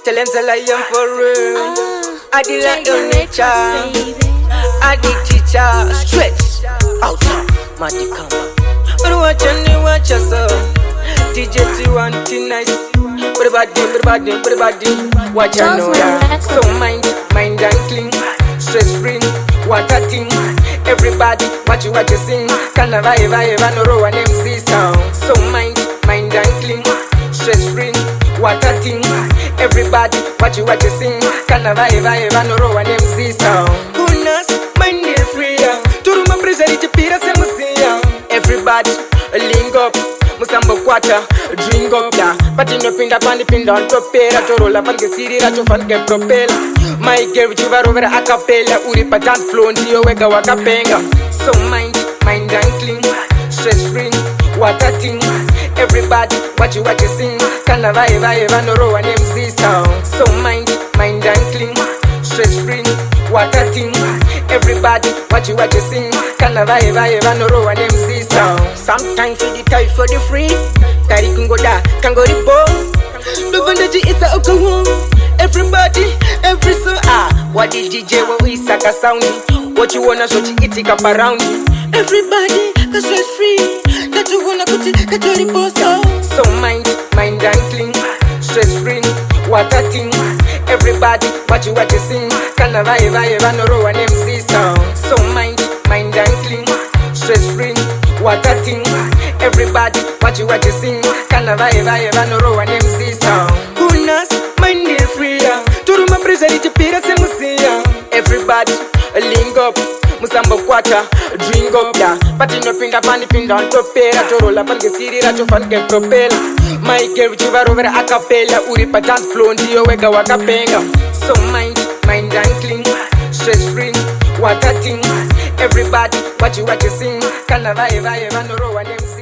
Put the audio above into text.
Tell them till I am for real. I did like your nature. I did teacher. Stretch out. Madi Kamba. But watch yourself. DJ T1 nice. Put a body. Watch your know ya. So mind and clean. Stress free. What a thing. Everybody watch you sing. Can I vibe no row an MC sound. So mind and clean. Stress free. What a thing. Everybody watch you sing. Can I vibe no row an MC sound. Goodness, mind is free. Turuma pressure to pira se musia. Everybody link up. Musambo kwata, drink up ya. Pati no pinda on topera. Torola fanke sirira to fanke propela. My girl chiva rovera a cappella. Uri patan flow ndiyo wega wakapenga. So mind and clean. Stress free, what a thing. Everybody watch you sing. Kana vibe no row an MC sound. So mind and clean. Stress free, what a thing. Everybody watch you sing. Kana vibe no row an MC sound. Sometimes for the type for the free. Kari kungoda, kangori bo. Luvandaji isa okawo. Everybody, every so what the DJ wo isaka sound. What you wanna so itika around. Everybody, cause stress free. That you wanna put it, that you riposo. So mind and clean. Stress free, what a thing. Everybody, watch you sing. Kana vibe no row an MC sound. So mind and clean. Stress free, what a thing. Everybody, watch you sing. Kana vibe no row an MC sound. Goodness, mind is free. Turuma pressure to pira se musia. Everybody, link up. Musambo kwata, drink up ya. Pati no pinda on topera. Torola fanke sirira to fanke propela. My girl chiva rovera a cappella. Uri patan flow ndiyo wega wakapenga. So mind and clean. Stress free, what a thing. Everybody watch you sing. Kana vibe no row an MC.